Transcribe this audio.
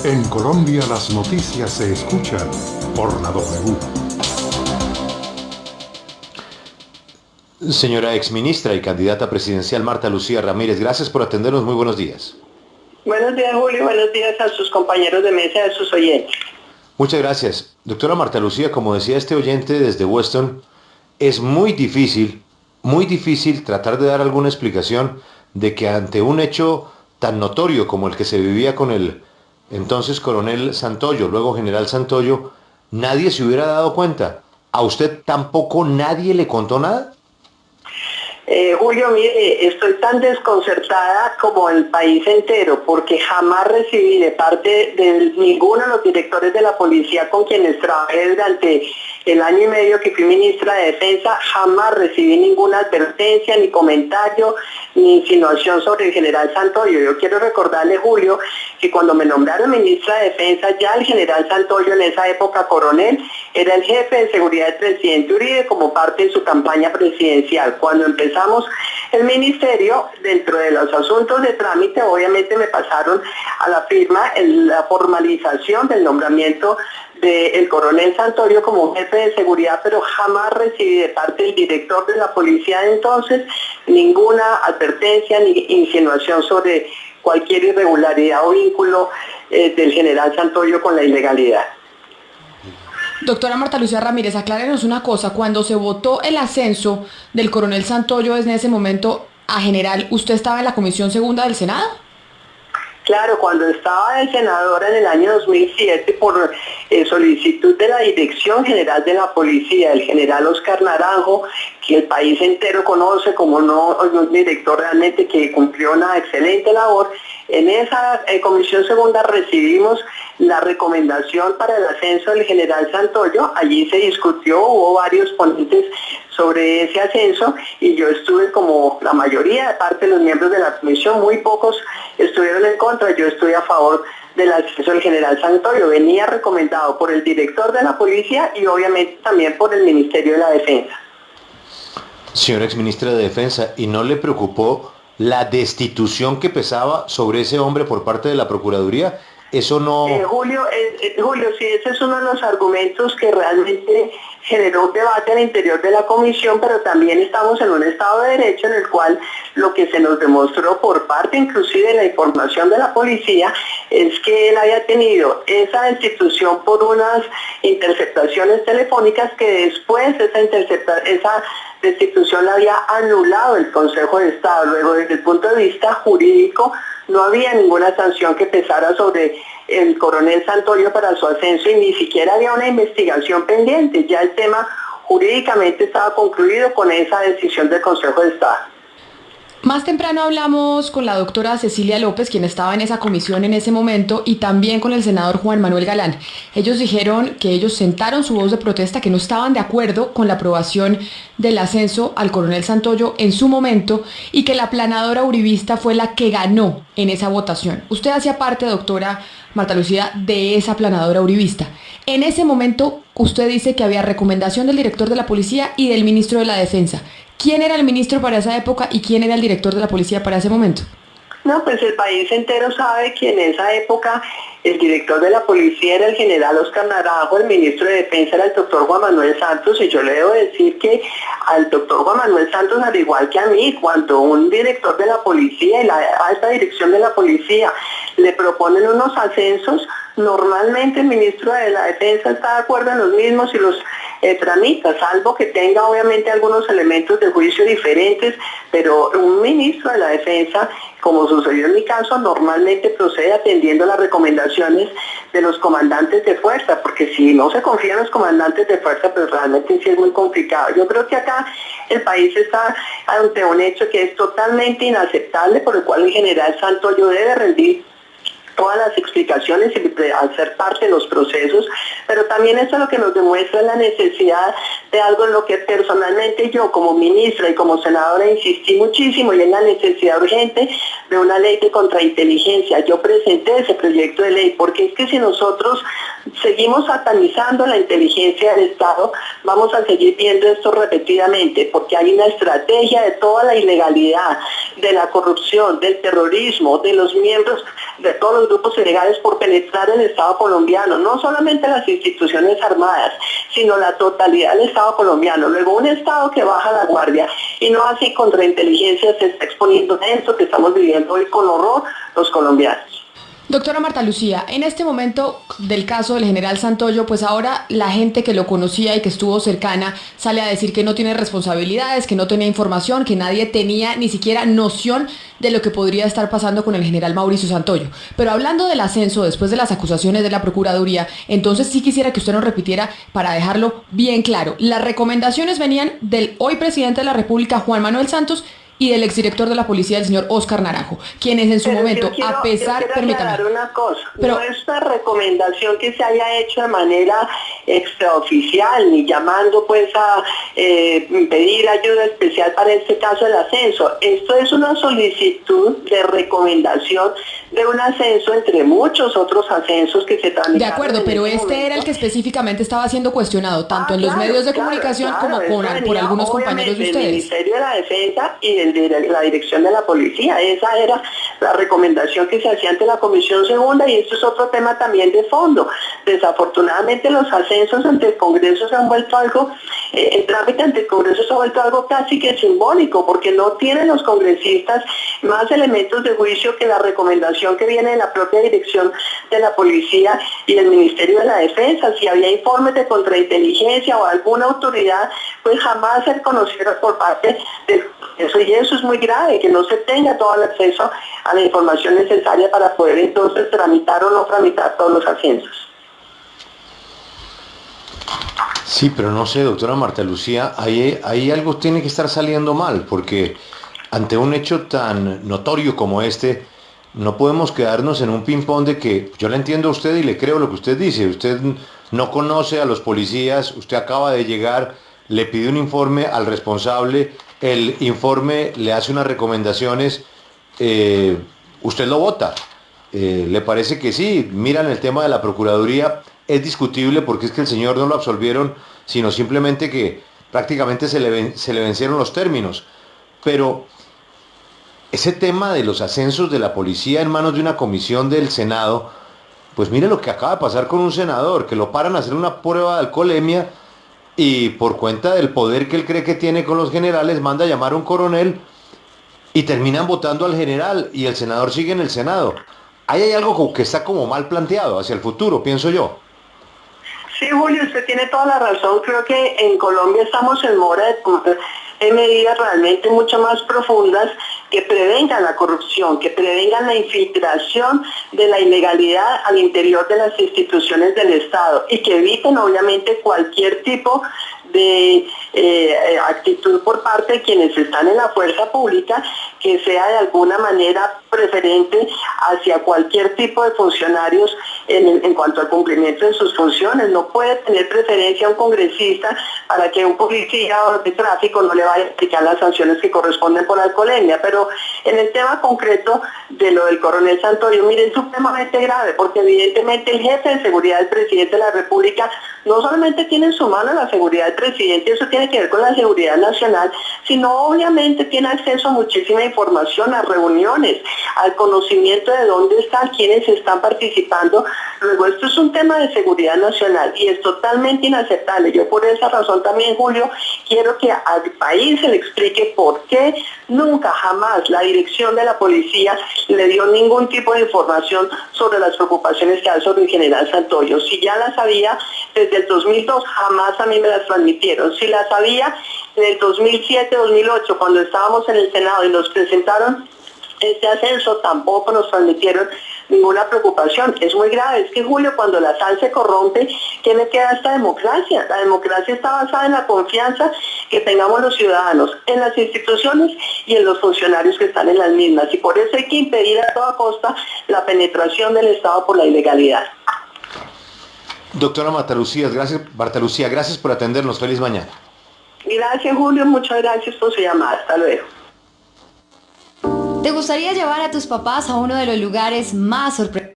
En Colombia las noticias se escuchan por la W. Señora exministra y candidata presidencial Marta Lucía Ramírez, gracias por atendernos. Muy buenos días. Buenos días, Julio. Buenos días a sus compañeros de mesa y a sus oyentes. Muchas gracias. Doctora Marta Lucía, como decía este oyente desde Weston, es muy difícil tratar de dar alguna explicación de que ante un hecho tan notorio como el que se vivía con el entonces coronel Santoyo, luego general Santoyo, nadie se hubiera dado cuenta. ¿A usted tampoco nadie le contó nada? Julio, mire, estoy tan desconcertada como el país entero, porque jamás recibí de parte de ninguno de los directores de la policía con quienes trabajé durante el año y medio que fui ministra de Defensa, jamás recibí ninguna advertencia, ni comentario, ni insinuación sobre el general Santoyo. Yo quiero recordarle, Julio, que cuando me nombraron ministra de Defensa, ya el general Santoyo, en esa época coronel, era el jefe de seguridad del presidente Uribe como parte de su campaña presidencial. Cuando empezamos el ministerio, dentro de los asuntos de trámite, obviamente me pasaron a la firma la formalización del nombramiento del coronel Santoyo como jefe de seguridad, pero jamás recibí de parte del director de la policía de entonces ninguna advertencia ni insinuación sobre cualquier irregularidad o vínculo del general Santoyo con la ilegalidad. Doctora Marta Lucía Ramírez, aclárenos una cosa. Cuando se votó el ascenso del coronel Santoyo en ese momento a general, ¿usted estaba en la Comisión Segunda del Senado? Claro, cuando estaba de senadora en el año 2007 por solicitud de la Dirección General de la Policía, el general Oscar Naranjo, que el país entero conoce como un director realmente que cumplió una excelente labor, en esa Comisión Segunda recibimos la recomendación para el ascenso del general Santoyo. Allí se discutió, hubo varios ponentes sobre ese ascenso y yo estuve como la mayoría de parte de los miembros de la comisión, muy pocos estuvieron en contra, yo estoy a favor del ascenso del general Santoyo. Venía recomendado por el director de la policía y obviamente también por el Ministerio de la Defensa. Señora exministra de Defensa, ¿y no le preocupó la destitución que pesaba sobre ese hombre por parte de la Procuraduría? Eso no... Julio, sí, ese es uno de los argumentos que realmente generó un debate al interior de la comisión, pero también estamos en un Estado de Derecho en el cual lo que se nos demostró por parte inclusive de la información de la policía es que él había tenido esa destitución por unas interceptaciones telefónicas que después esa destitución la había anulado el Consejo de Estado. Luego, desde el punto de vista jurídico, no había ninguna sanción que pesara sobre el coronel Santoyo para su ascenso y ni siquiera había una investigación pendiente. Ya el tema jurídicamente estaba concluido con esa decisión del Consejo de Estado. Más temprano hablamos con la doctora Cecilia López, quien estaba en esa comisión en ese momento, y también con el senador Juan Manuel Galán. Ellos dijeron que ellos sentaron su voz de protesta, que no estaban de acuerdo con la aprobación del ascenso al coronel Santoyo en su momento y que la planadora uribista fue la que ganó en esa votación. Usted hacía parte, doctora Marta Lucía, de esa planadora uribista. En ese momento usted dice que había recomendación del director de la policía y del ministro de la Defensa. ¿Quién era el ministro para esa época y quién era el director de la policía para ese momento? No, pues el país entero sabe que en esa época el director de la policía era el general Oscar Naranjo, el ministro de Defensa era el doctor Juan Manuel Santos, y yo le debo decir que al doctor Juan Manuel Santos, al igual que a mí, cuando un director de la policía y la alta dirección de la policía le proponen unos ascensos, normalmente el ministro de la Defensa está de acuerdo en los mismos y los tramita, salvo que tenga obviamente algunos elementos de juicio diferentes, pero un ministro de la Defensa, como sucedió en mi caso, normalmente procede atendiendo las recomendaciones de los comandantes de fuerza, porque si no se confía en los comandantes de fuerza, pues realmente sí es muy complicado. Yo creo que acá el país está ante un hecho que es totalmente inaceptable, por el cual el general Santoyo debe rendir todas las explicaciones y hacer parte de los procesos, pero también eso lo que nos demuestra la necesidad de algo en lo que personalmente yo como ministra y como senadora insistí muchísimo, y es la necesidad urgente de una ley de contrainteligencia. Yo presenté ese proyecto de ley porque es que si nosotros seguimos satanizando la inteligencia del Estado, vamos a seguir viendo esto repetidamente, porque hay una estrategia de toda la ilegalidad, de la corrupción, del terrorismo, de los miembros de todos los grupos ilegales por penetrar el Estado colombiano, no solamente las instituciones armadas, sino la totalidad del Estado colombiano. Luego un Estado que baja la guardia y no así contrainteligencia se está exponiendo a esto que estamos viviendo hoy con horror los colombianos. Doctora Marta Lucía, en este momento del caso del general Santoyo, pues ahora la gente que lo conocía y que estuvo cercana sale a decir que no tiene responsabilidades, que no tenía información, que nadie tenía ni siquiera noción de lo que podría estar pasando con el general Mauricio Santoyo. Pero hablando del ascenso después de las acusaciones de la Procuraduría, entonces sí quisiera que usted nos repitiera para dejarlo bien claro. Las recomendaciones venían del hoy presidente de la República, Juan Manuel Santos, y del exdirector de la policía, el señor Óscar Naranjo, quienes en su momento, a pesar, permítame, una cosa, pero no es una recomendación que se haya hecho de manera extraoficial, ni llamando pues a pedir ayuda especial para este caso del ascenso. Esto es una solicitud de recomendación de un ascenso entre muchos otros ascensos que se tramitaron. De acuerdo, pero este era el que específicamente estaba siendo cuestionado, tanto en los medios de comunicación como por algunos compañeros de ustedes. El Ministerio de la Defensa y de la dirección de la policía. Esa era la recomendación que se hacía ante la Comisión Segunda, y esto es otro tema también de fondo. Desafortunadamente los ascensos ante el Congreso se han vuelto algo, el trámite ante el Congreso se ha vuelto algo casi que simbólico, porque no tienen los congresistas más elementos de juicio que la recomendación que viene de la propia dirección de la policía y del Ministerio de la Defensa. Si había informes de contrainteligencia o alguna autoridad, pues jamás se conocieron por parte de eso, y eso es muy grave, que no se tenga todo el acceso a la información necesaria para poder entonces tramitar o no tramitar todos los ascensos. Sí, pero no sé, doctora Marta Lucía, ahí algo tiene que estar saliendo mal, porque ante un hecho tan notorio como este, no podemos quedarnos en un ping-pong de que yo le entiendo a usted y le creo lo que usted dice. Usted no conoce a los policías, usted acaba de llegar, le pide un informe al responsable, el informe le hace unas recomendaciones, usted lo vota. ¿Le parece que sí? Miran el tema de la Procuraduría, es discutible porque es que el señor no lo absolvieron, sino simplemente que prácticamente se le vencieron los términos. Pero ese tema de los ascensos de la policía en manos de una comisión del Senado, pues mire lo que acaba de pasar con un senador, que lo paran a hacer una prueba de alcoholemia y por cuenta del poder que él cree que tiene con los generales, manda a llamar a un coronel y terminan votando al general y el senador sigue en el Senado. Ahí hay algo como que está como mal planteado hacia el futuro, pienso yo. Sí, Julio, usted tiene toda la razón. Creo que en Colombia estamos en mora de tomar medidas realmente mucho más profundas que prevengan la corrupción, que prevengan la infiltración de la ilegalidad al interior de las instituciones del Estado y que eviten obviamente cualquier tipo de actitud por parte de quienes están en la fuerza pública que sea de alguna manera preferente hacia cualquier tipo de funcionarios en cuanto al cumplimiento de sus funciones. No puede tener preferencia un congresista para que un policía de tráfico no le vaya a aplicar las sanciones que corresponden por alcoholemia. Pero en el tema concreto de lo del coronel Santoyo, miren, es supremamente grave, porque evidentemente el jefe de seguridad del presidente de la República no solamente tiene en su mano la seguridad del presidente, eso tiene que ver con la seguridad nacional, sino obviamente tiene acceso a muchísima información, a reuniones, al conocimiento de dónde están, quiénes están participando. Luego, esto es un tema de seguridad nacional y es totalmente inaceptable. Yo por esa razón también, Julio, quiero que al país se le explique por qué nunca, jamás la dirección de la policía le dio ningún tipo de información sobre las preocupaciones que hay sobre el general Santoyo. Si ya las sabía desde el 2002, jamás a mí me las transmitieron. Si las sabía en el 2007-2008, cuando estábamos en el Senado y nos presentaron este ascenso, tampoco nos transmitieron ninguna preocupación. Es muy grave. Es que, Julio, cuando la sal se corrompe, ¿qué me queda esta democracia? La democracia está basada en la confianza que tengamos los ciudadanos en las instituciones y en los funcionarios que están en las mismas. Y por eso hay que impedir a toda costa la penetración del Estado por la ilegalidad. Doctora Marta Lucía, gracias por atendernos. Feliz mañana. Gracias, Julio. Muchas gracias por su llamada. Hasta luego. ¿Te gustaría llevar a tus papás a uno de los lugares más sorprendentes